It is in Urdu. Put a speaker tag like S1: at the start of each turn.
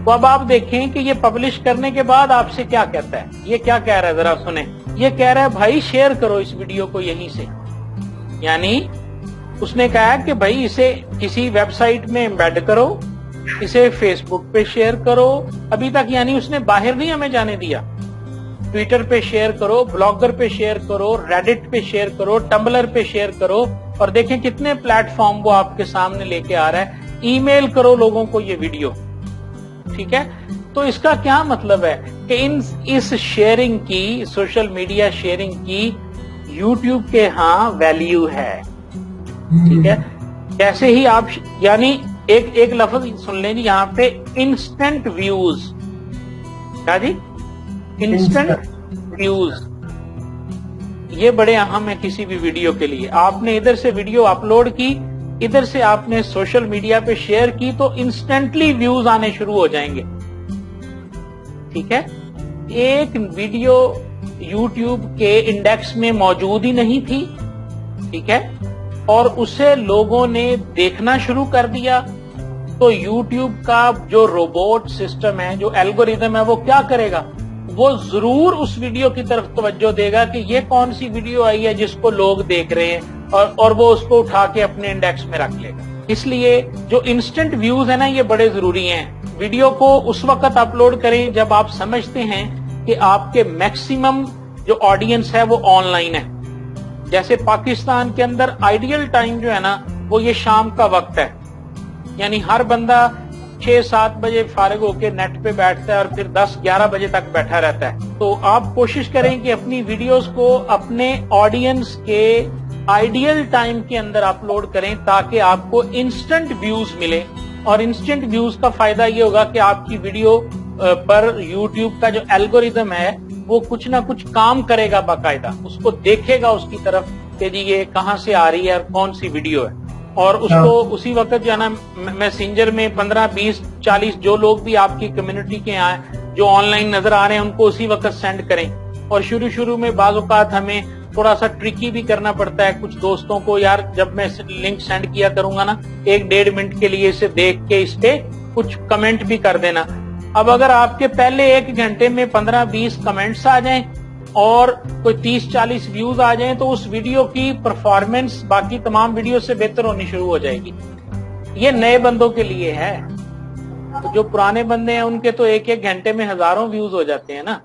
S1: تو اب آپ دیکھیں کہ یہ پبلش کرنے کے بعد آپ سے کیا کہتا ہے. یہ کیا کہہ رہا ہے ذرا سنیں. یہ کہہ رہا ہے بھائی شیئر کرو اس ویڈیو کو یہیں سے. یعنی اس نے کہا کہ بھائی اسے کسی ویب سائٹ میں ایمبیڈ کرو, اسے فیس بک پہ شیئر کرو. ابھی تک یعنی اس نے باہر نہیں ہمیں جانے دیا. ٹویٹر پہ شیئر کرو, بلاگر پہ شیئر کرو, ریڈٹ پہ شیئر کرو, ٹمبلر پہ شیئر کرو, اور دیکھیں کتنے پلیٹ فارم وہ آپ کے سامنے لے کے آ رہا ہے. ای میل کرو لوگوں کو یہ ویڈیو. ٹھیک ہے, تو اس کا کیا مطلب ہے کہ اس شیئرنگ کی, سوشل میڈیا شیئرنگ کی یوٹیوب کے ہاں ویلیو ہے. ٹھیک ہے, جیسے ہی آپ یعنی ایک لفظ سن لیں جی یہاں پہ, انسٹنٹ ویوز. کیا جی؟ Instant views. یہ بڑے اہم ہے کسی بھی ویڈیو کے لیے. آپ نے ادھر سے ویڈیو اپلوڈ کی, ادھر سے آپ نے سوشل میڈیا پہ شیئر کی, تو انسٹنٹلی ویوز آنے شروع ہو جائیں گے. ٹھیک ہے, ایک ویڈیو یوٹیوب کے انڈیکس میں موجود ہی نہیں تھی. ٹھیک ہے, اور اسے لوگوں نے دیکھنا شروع کر دیا, تو یوٹیوب کا جو روبوٹ سسٹم ہے, جو الگوریدم ہے, وہ کیا کرے گا؟ وہ ضرور اس ویڈیو کی طرف توجہ دے گا کہ یہ کون سی ویڈیو آئی ہے جس کو لوگ دیکھ رہے ہیں, اور وہ اس کو اٹھا کے اپنے انڈیکس میں رکھ لے گا. اس لیے جو انسٹنٹ ویوز ہیں نا, یہ بڑے ضروری ہیں. ویڈیو کو اس وقت اپلوڈ کریں جب آپ سمجھتے ہیں کہ آپ کے میکسیمم جو آڈینس ہے وہ آن لائن ہے. جیسے پاکستان کے اندر آئیڈیل ٹائم جو ہے نا, وہ یہ شام کا وقت ہے. یعنی ہر بندہ 6-7 بجے فارغ ہو کے نیٹ پہ بیٹھتا ہے اور پھر 10-11 بجے تک بیٹھا رہتا ہے. تو آپ کوشش کریں کہ اپنی ویڈیوز کو اپنے آڈینس کے آئیڈیل ٹائم کے اندر اپلوڈ کریں, تاکہ آپ کو انسٹنٹ ویوز ملے. اور انسٹنٹ ویوز کا فائدہ یہ ہوگا کہ آپ کی ویڈیو پر یوٹیوب کا جو الگوریدم ہے وہ کچھ نہ کچھ کام کرے گا باقاعدہ. اس کو دیکھے گا اس کی طرف کہ جی یہ کہاں سے آ رہی ہے اور کون سی ویڈیو ہے, اور اس کو اسی وقت جو ہے نا میسنجر میں 15-20-40 جو لوگ بھی آپ کی کمیونٹی کے ہیں جو آن لائن نظر آ رہے ہیں ان کو اسی وقت سینڈ کریں. اور شروع میں بعض اوقات ہمیں تھوڑا سا ٹرکی بھی کرنا پڑتا ہے کچھ دوستوں کو, یار جب میں لنک سینڈ کیا کروں گا نا 1-1.5 منٹ کے لیے اسے دیکھ کے اس پہ کچھ کمنٹ بھی کر دینا. اب اگر آپ کے پہلے 1 گھنٹے میں 15-20 کمنٹس آ جائیں اور کوئی 30-40 ویوز آ جائیں, تو اس ویڈیو کی پرفارمنس باقی تمام ویڈیو سے بہتر ہونی شروع ہو جائے گی. یہ نئے بندوں کے لیے ہے. جو پرانے بندے ہیں ان کے تو 1-1 گھنٹے میں ہزاروں ویوز ہو جاتے ہیں نا.